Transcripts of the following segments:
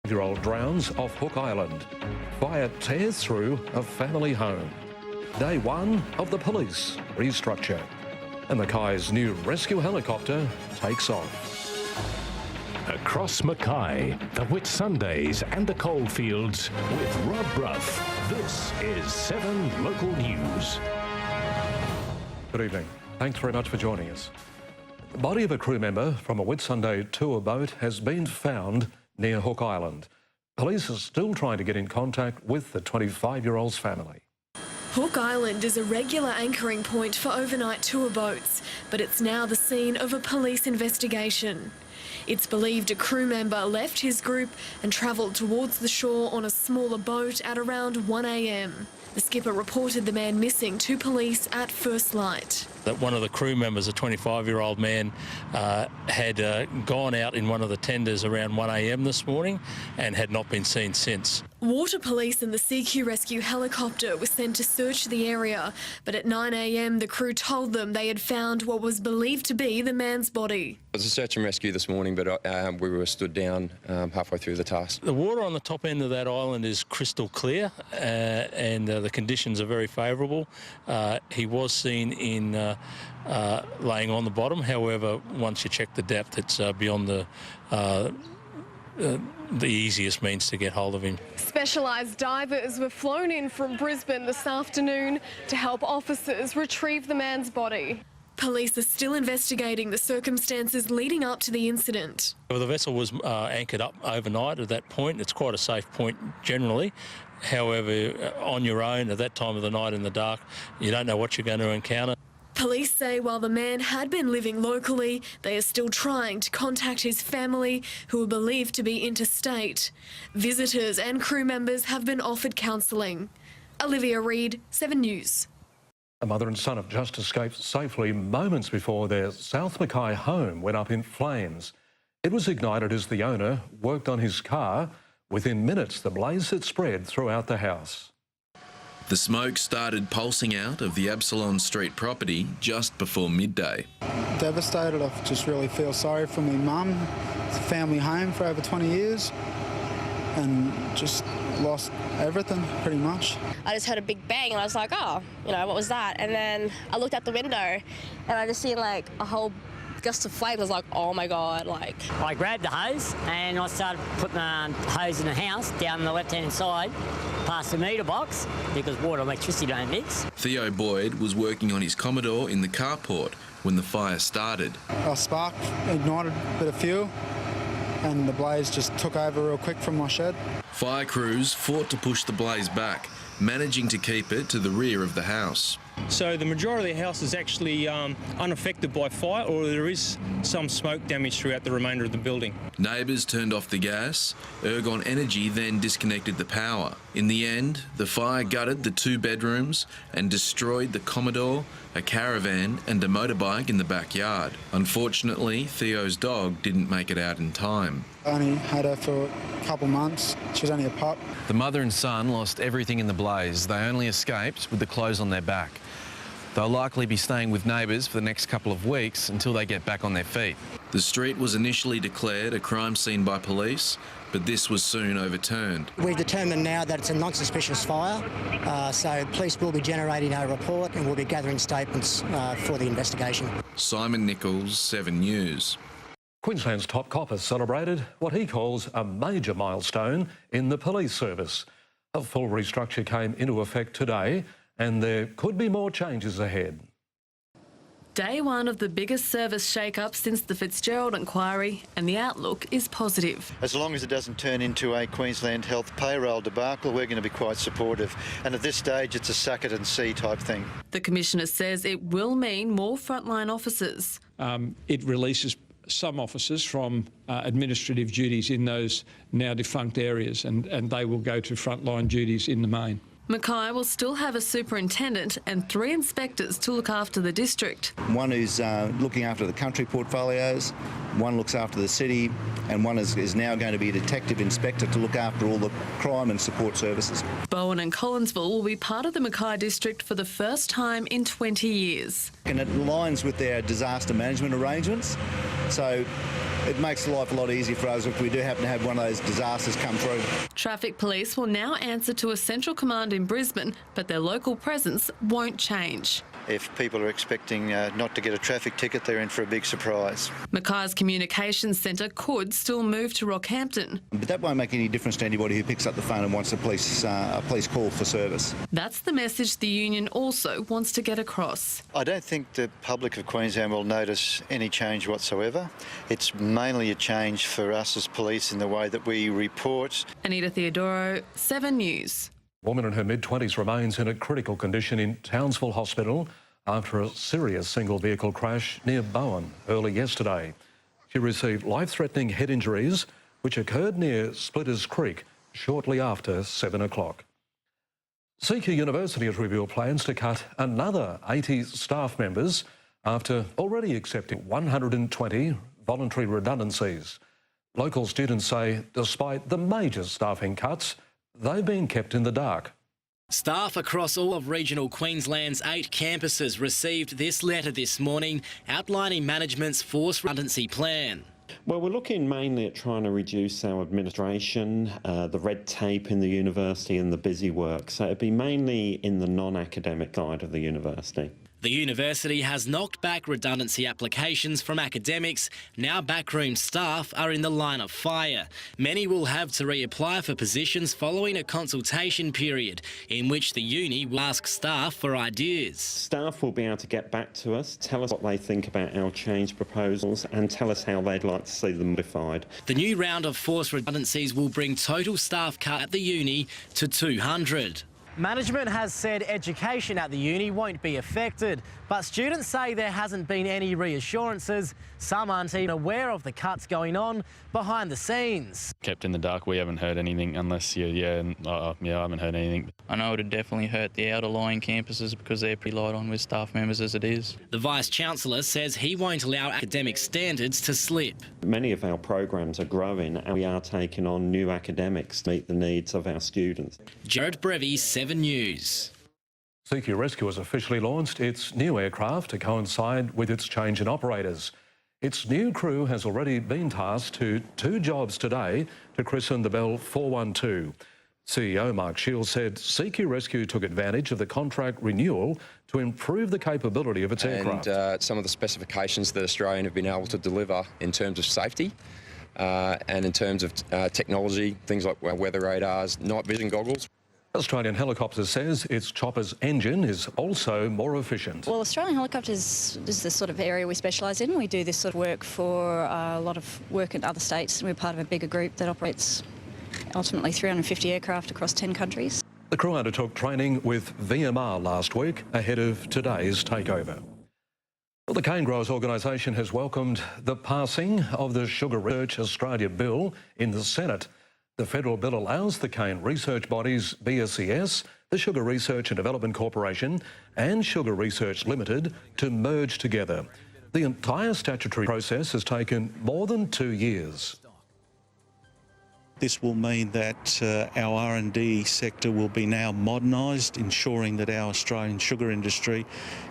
Year-old drowns off Hook Island. Fire tears through a family home. Day one of the police restructure. And Mackay's new rescue helicopter takes off. Across Mackay, the Whitsundays and the coalfields with Rob Bruff. This is 7 Local News. Good evening. Thanks very much for joining us. The body of a crew member from a Whitsunday tour boat has been found near Hook Island. Police are still trying to get in contact with the 25-year-old's family. Hook Island is a regular anchoring point for overnight tour boats, but it's now the scene of a police investigation. It's believed a crew member left his group and travelled towards the shore on a smaller boat at around 1 a.m. The skipper reported the man missing to police at first light. That one of the crew members, a 25-year-old man, had gone out in one of the tenders around 1 a.m. this morning and had not been seen since. Water police and the CQ rescue helicopter were sent to search the area, but at 9 a.m. the crew told them they had found what was believed to be the man's body. It was a search and rescue this morning, but we were stood down halfway through the task. The water on the top end of that island is crystal clear and the conditions are very favourable. He was seen in laying on the bottom. However, once you check the depth, it's beyond the easiest means to get hold of him. Specialised divers were flown in from Brisbane this afternoon to help officers retrieve the man's body. Police are still investigating the circumstances leading up to the incident. Well, the vessel was anchored up overnight at that point. It's quite a safe point generally. However, on your own at that time of the night in the dark, you don't know what you're going to encounter. Police say while the man had been living locally, they are still trying to contact his family, who are believed to be interstate. Visitors and crew members have been offered counselling. Olivia Reid, 7 News. A mother and son have just escaped safely moments before their South Mackay home went up in flames. It was ignited as the owner worked on his car. Within minutes, the blaze had spread throughout the house. The smoke started pulsing out of the Absalon Street property just before midday. Devastated. I just really feel sorry for my mum. It's a family home for over 20 years and just lost everything pretty much. I just heard a big bang and I was like, oh, what was that? And then I looked out the window and I just seen like a whole gust of flames. I was like, oh my God, I grabbed the hose and I started putting the hose in the house down the left-hand side past the meter box because water and electricity don't mix. Theo Boyd was working on his Commodore in the carport when the fire started. A spark ignited a bit of fuel and the blaze just took over real quick from my shed. Fire crews fought to push the blaze back, managing to keep it to the rear of the house. So the majority of the house is actually unaffected by fire, or there is some smoke damage throughout the remainder of the building. Neighbours turned off the gas. Ergon Energy then disconnected the power. In the end, the fire gutted the 2 bedrooms and destroyed the Commodore, a caravan and a motorbike in the backyard. Unfortunately, Theo's dog didn't make it out in time. I only had her for a couple months. She was only a pup. The mother and son lost everything in the blaze. They only escaped with the clothes on their back. They'll likely be staying with neighbours for the next couple of weeks until they get back on their feet. The street was initially declared a crime scene by police, but this was soon overturned. We've determined now that it's a non-suspicious fire, so police will be generating a report and we'll be gathering statements for the investigation. Simon Nichols, 7 News. Queensland's top cop has celebrated what he calls a major milestone in the police service. A full restructure came into effect today, and there could be more changes ahead. Day one of the biggest service shake-up since the Fitzgerald inquiry, and the outlook is positive. As long as it doesn't turn into a Queensland Health payroll debacle, we're going to be quite supportive. And at this stage, it's a suck it and see type thing. The Commissioner says it will mean more frontline officers. It releases some officers from administrative duties in those now defunct areas, and they will go to frontline duties in the main. Mackay will still have a superintendent and 3 inspectors to look after the district. One who's looking after the country portfolios, one looks after the city, and one is now going to be a detective inspector to look after all the crime and support services. Bowen and Collinsville will be part of the Mackay district for the first time in 20 years. And it aligns with their disaster management arrangements. So it makes life a lot easier for us if we do happen to have one of those disasters come through. Traffic police will now answer to a central command in Brisbane, but their local presence won't change. If people are expecting not to get a traffic ticket, they're in for a big surprise. Mackay's communications centre could still move to Rockhampton. But that won't make any difference to anybody who picks up the phone and wants a police call for service. That's the message the union also wants to get across. I don't think the public of Queensland will notice any change whatsoever. It's mainly a change for us as police in the way that we report. Anita Theodoro, 7 News. A woman in her mid-20s remains in a critical condition in Townsville Hospital after a serious single-vehicle crash near Bowen early yesterday. She received life-threatening head injuries, which occurred near Splitters Creek shortly after 7 o'clock. CQ University has revealed plans to cut another 80 staff members after already accepting 120 voluntary redundancies. Local students say despite the major staffing cuts, they've been kept in the dark. Staff across all of regional Queensland's 8 campuses received this letter this morning outlining management's forced redundancy plan. Well, we're looking mainly at trying to reduce our administration, the red tape in the university and the busy work. So it'd be mainly in the non-academic side of the university. The university has knocked back redundancy applications from academics. Now backroom staff are in the line of fire. Many will have to reapply for positions following a consultation period in which the uni will ask staff for ideas. Staff will be able to get back to us, tell us what they think about our change proposals and tell us how they'd like to see them modified. The new round of forced redundancies will bring total staff cut at the uni to 200. Management has said education at the uni won't be affected, but students say there hasn't been any reassurances. Some aren't even aware of the cuts going on behind the scenes. Kept in the dark, we haven't heard anything unless I haven't heard anything. I know it would definitely hurt the outer lying campuses because they're pretty light on with staff members as it is. The Vice-Chancellor says he won't allow academic standards to slip. Many of our programs are growing and we are taking on new academics to meet the needs of our students. Jared Brevy, 7 News. CQ Rescue has officially launched its new aircraft to coincide with its change in operators. Its new crew has already been tasked to 2 jobs today to christen the Bell 412. CEO Mark Shields said CQ Rescue took advantage of the contract renewal to improve the capability of its aircraft. And some of the specifications that Australian have been able to deliver in terms of safety and in terms of technology, things like weather radars, night vision goggles. Australian Helicopters says its chopper's engine is also more efficient. Well, Australian Helicopters is the sort of area we specialise in. We do this sort of work for a lot of work in other states. We're part of a bigger group that operates ultimately 350 aircraft across 10 countries. The crew undertook training with VMR last week ahead of today's takeover. Well, the cane growers organisation has welcomed the passing of the Sugar Research Australia bill in the Senate. The federal bill allows the cane research bodies BSES, the Sugar Research and Development Corporation and Sugar Research Limited to merge together. The entire statutory process has taken more than 2 years. This will mean that our R&D sector will be now modernised, ensuring that our Australian sugar industry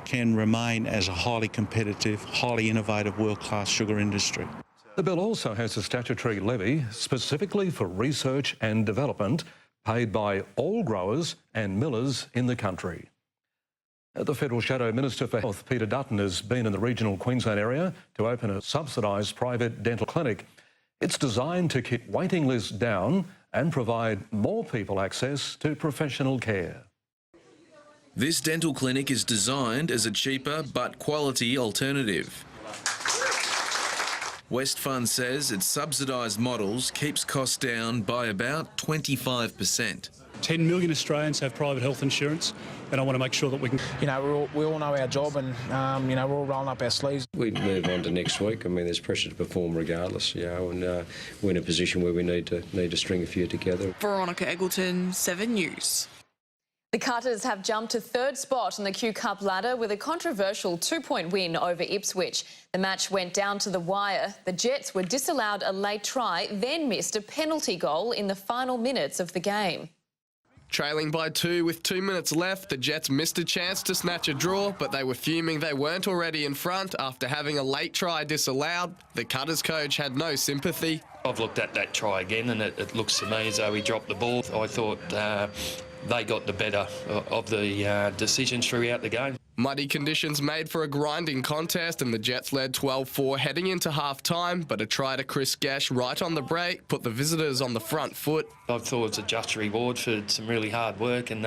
can remain as a highly competitive, highly innovative, world-class sugar industry. The bill also has a statutory levy specifically for research and development paid by all growers and millers in the country. The Federal Shadow Minister for Health, Peter Dutton, has been in the regional Queensland area to open a subsidised private dental clinic. It's designed to keep waiting lists down and provide more people access to professional care. This dental clinic is designed as a cheaper but quality alternative. Westfund says its subsidised models keeps costs down by about 25%. 10 million Australians have private health insurance, and I want to make sure that we can... we all know our job, and, we're all rolling up our sleeves. We move on to next week. I mean, there's pressure to perform regardless, and we're in a position where we need to string a few together. Veronica Eggleton, 7 News. The Cutters have jumped to 3rd spot in the Q Cup ladder with a controversial 2-point win over Ipswich. The match went down to the wire. The Jets were disallowed a late try, then missed a penalty goal in the final minutes of the game. Trailing by 2 with 2 minutes left, the Jets missed a chance to snatch a draw, but they were fuming they weren't already in front after having a late try disallowed. The Cutters coach had no sympathy. I've looked at that try again and it looks to me as though he dropped the ball. I thought they got the better of the decisions throughout the game. Muddy conditions made for a grinding contest and the Jets led 12-4 heading into half-time, but a try to Chris Gash right on the break put the visitors on the front foot. I thought it was a just reward for some really hard work and,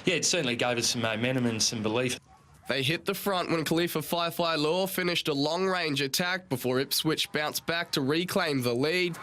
it certainly gave us some momentum and some belief. They hit the front when Khalifa Firefly Law finished a long-range attack before Ipswich bounced back to reclaim the lead.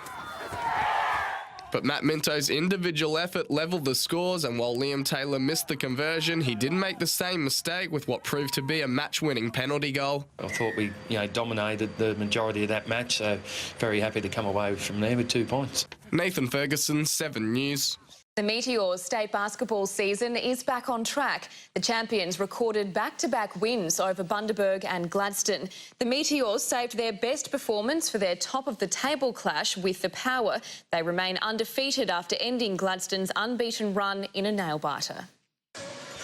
But Matt Minto's individual effort levelled the scores, and while Liam Taylor missed the conversion, he didn't make the same mistake with what proved to be a match-winning penalty goal. I thought we, dominated the majority of that match, so very happy to come away from there with 2 points. Nathan Ferguson, 7 News. The Meteors' state basketball season is back on track. The champions recorded back-to-back wins over Bundaberg and Gladstone. The Meteors saved their best performance for their top-of-the-table clash with the Power. They remain undefeated after ending Gladstone's unbeaten run in a nail-biter.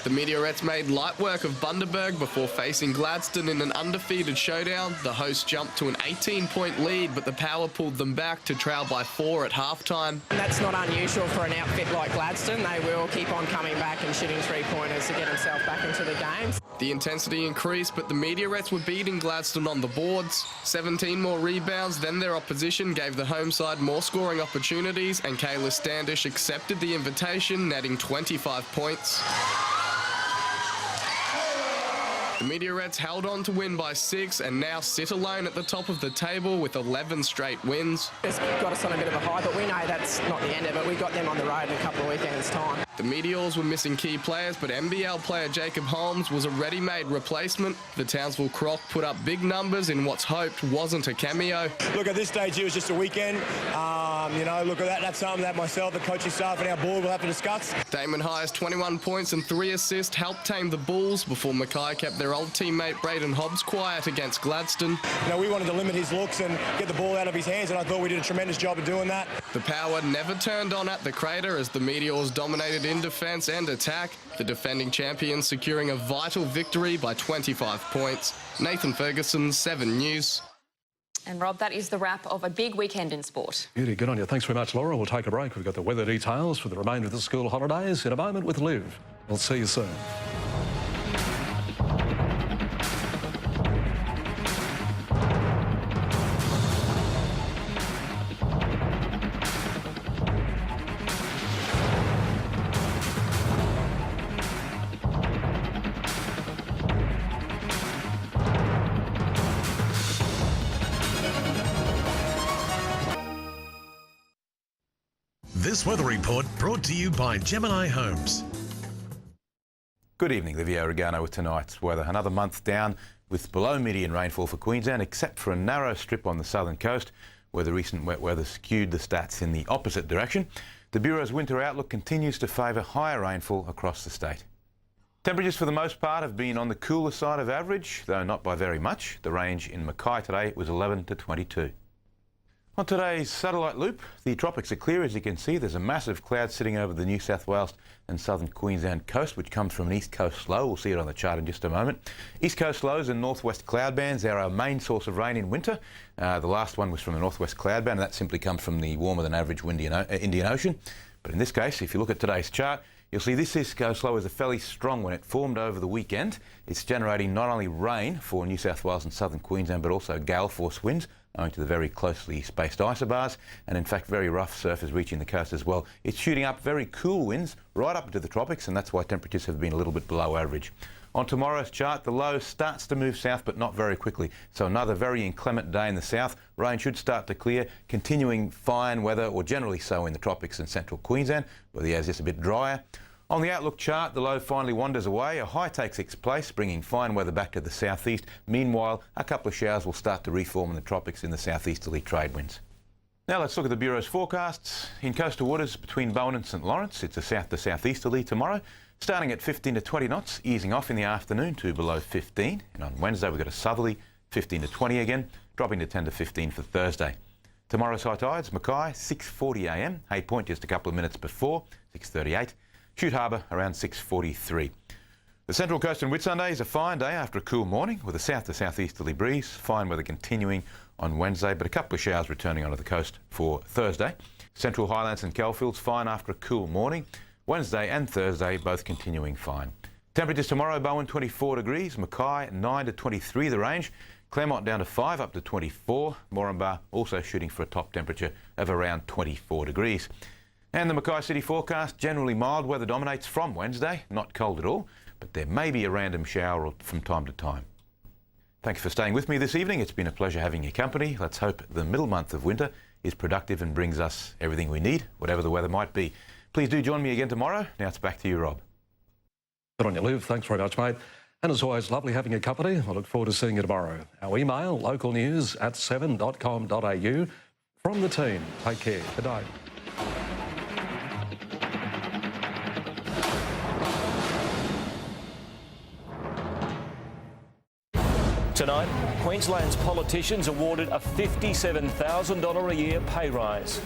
The Meteorettes made light work of Bundaberg before facing Gladstone in an undefeated showdown. The hosts jumped to an 18-point lead, but the Power pulled them back to trail by 4 at halftime. That's not unusual for an outfit like Gladstone. They will keep on coming back and shooting three-pointers to get themselves back into the game. The intensity increased, but the Meteorettes were beating Gladstone on the boards. 17 more rebounds than their opposition gave the home side more scoring opportunities, and Kayla Standish accepted the invitation, netting 25 points. The Meteorettes held on to win by 6 and now sit alone at the top of the table with 11 straight wins. It's got us on a bit of a high, but we know that's not the end of it. We got them on the road in a couple of weekends' time. The Meteors were missing key players, but NBL player Jacob Holmes was a ready-made replacement. The Townsville Croc put up big numbers in what's hoped wasn't a cameo. Look, at this stage, it was just a weekend. Look at that. That's something that myself, the coaching staff and our board will have to discuss. Damon High's 21 points and 3 assists helped tame the Bulls before Mackay kept their old teammate Braden Hobbs quiet against Gladstone. We wanted to limit his looks and get the ball out of his hands, and I thought we did a tremendous job of doing that. The Power never turned on at the Crater as the Meteors dominated in defence and attack, the defending champions securing a vital victory by 25 points. Nathan Ferguson, 7 News. And Rob, that is the wrap of a big weekend in sport. Beauty, good on you. Thanks very much, Laura. We'll take a break. We've got the weather details for the remainder of the school holidays in a moment with Liv. We'll see you soon. This weather report brought to you by Gemini Homes. Good evening, Livio Regano with tonight's weather. Another month down with below median rainfall for Queensland, except for a narrow strip on the southern coast where the recent wet weather skewed the stats in the opposite direction. The Bureau's winter outlook continues to favour higher rainfall across the state. Temperatures for the most part have been on the cooler side of average, though not by very much. The range in Mackay today was 11 to 22. On today's satellite loop, the tropics are clear. As you can see, there's a massive cloud sitting over the New South Wales and southern Queensland coast, which comes from an east coast low. We'll see it on the chart in just a moment. East coast lows and northwest cloud bands are our main source of rain in winter. The last one was from the northwest cloud band, and that simply comes from the warmer than average Indian Ocean. But in this case, if you look at today's chart, you'll see this east coast low is a fairly strong one. It formed over the weekend. It's generating not only rain for New South Wales and southern Queensland, but also gale force winds, owing to the very closely spaced isobars, and in fact very rough surface reaching the coast as well. It's shooting up very cool winds right up into the tropics, and that's why temperatures have been a little bit below average. On tomorrow's chart, the low starts to move south, but not very quickly. So another very inclement day in the south. Rain should start to clear, continuing fine weather, or generally so in the tropics and central Queensland, where the air is just a bit drier. On the outlook chart, the low finally wanders away. A high takes its place, bringing fine weather back to the southeast. Meanwhile, a couple of showers will start to reform in the tropics in the southeasterly trade winds. Now let's look at the Bureau's forecasts. In coastal waters between Bowen and St Lawrence, it's a south to southeasterly tomorrow, starting at 15 to 20 knots, easing off in the afternoon to below 15. And on Wednesday, we've got a southerly, 15 to 20 again, dropping to 10 to 15 for Thursday. Tomorrow's high tides, Mackay, 6:40 a.m. Hay Point just a couple of minutes before, 6:38. Shute Harbour around 6:43. The Central Coast and Whitsunday is a fine day after a cool morning with a south to southeasterly breeze. Fine weather continuing on Wednesday, but a couple of showers returning onto the coast for Thursday. Central Highlands and Caulfields fine after a cool morning. Wednesday and Thursday both continuing fine. Temperatures tomorrow: Bowen 24 degrees, Mackay 9 to 23 the range, Claremont down to 5 up to 24, Moranbah also shooting for a top temperature of around 24 degrees. And the Mackay City forecast: generally mild weather dominates from Wednesday, not cold at all, but there may be a random shower from time to time. Thank you for staying with me this evening. It's been a pleasure having your company. Let's hope the middle month of winter is productive and brings us everything we need, whatever the weather might be. Please do join me again tomorrow. Now it's back to you, Rob. Good on you, Liv. Thanks very much, mate. And as always, lovely having your company. I look forward to seeing you tomorrow. Our email, localnews@7.com.au. From the team, take care. Good night. Tonight, Queensland's politicians awarded a $57,000 a year pay rise.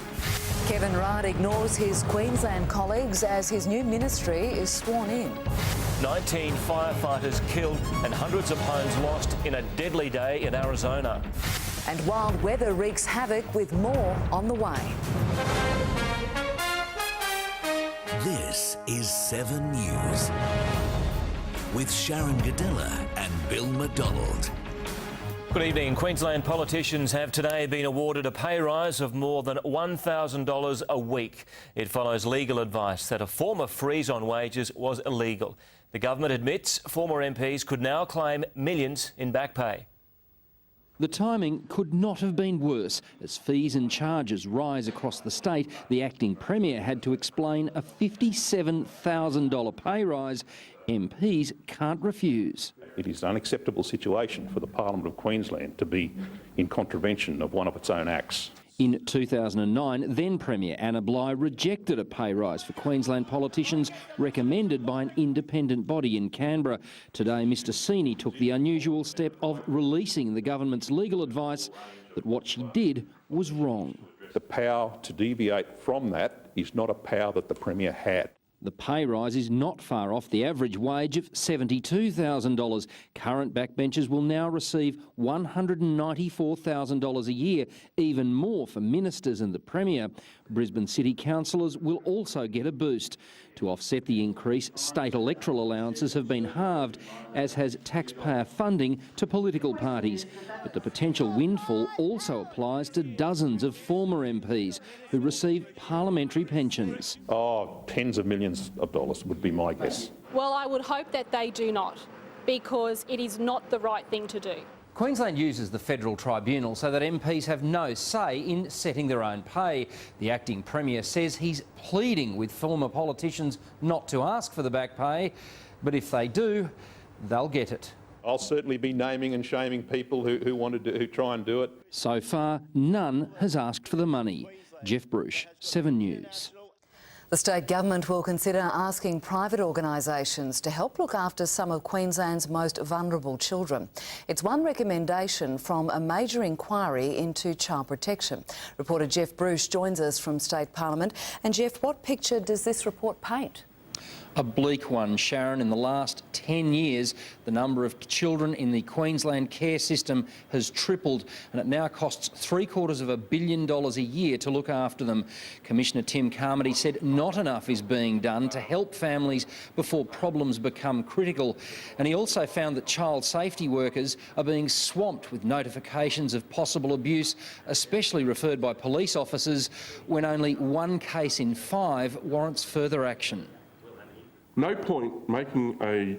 Kevin Rudd ignores his Queensland colleagues as his new ministry is sworn in. 19 firefighters killed and hundreds of homes lost in a deadly day in Arizona. And wild weather wreaks havoc with more on the way. This is 7 News with Sharon Gadella and Bill McDonald. Good evening. Queensland politicians have today been awarded a pay rise of more than $1,000 a week. It follows legal advice that a former freeze on wages was illegal. The government admits former MPs could now claim millions in back pay. The timing could not have been worse. As fees and charges rise across the state, the acting Premier had to explain a $57,000 pay rise MPs can't refuse. It is an unacceptable situation for the Parliament of Queensland to be in contravention of one of its own acts. In 2009, then Premier Anna Bligh rejected a pay rise for Queensland politicians recommended by an independent body in Canberra. Today, Mr Sini took the unusual step of releasing the government's legal advice that what she did was wrong. The power to deviate from that is not a power that the Premier had. The pay rise is not far off the average wage of $72,000. Current backbenchers will now receive $194,000 a year, even more for ministers and the Premier. Brisbane City councillors will also get a boost. To offset the increase, state electoral allowances have been halved, as has taxpayer funding to political parties. But the potential windfall also applies to dozens of former MPs who receive parliamentary pensions. Oh, tens of millions of dollars would be my guess. Well, I would hope that they do not, because it is not the right thing to do. Queensland uses the federal tribunal so that MPs have no say in setting their own pay. The acting Premier says he's pleading with former politicians not to ask for the back pay, but if they do, they'll get it. I'll certainly be naming and shaming people who try and do it. So far, none has asked for the money. Jeff Bruce, 7 News. The state government will consider asking private organisations to help look after some of Queensland's most vulnerable children. It's one recommendation from a major inquiry into child protection. Reporter Jeff Bruce joins us from State Parliament. And Jeff, what picture does this report paint? A bleak one, Sharon. In the last 10 years, the number of children in the Queensland care system has tripled, and it now costs $750 million a year to look after them. Commissioner Tim Carmody said not enough is being done to help families before problems become critical. And he also found that child safety workers are being swamped with notifications of possible abuse, especially referred by police officers, when only 1 case in 5 warrants further action. No point making a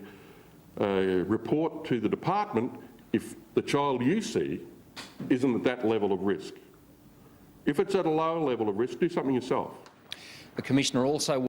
report to the department if the child you see isn't at that level of risk. If it's at a lower level of risk, do something yourself. The Commissioner also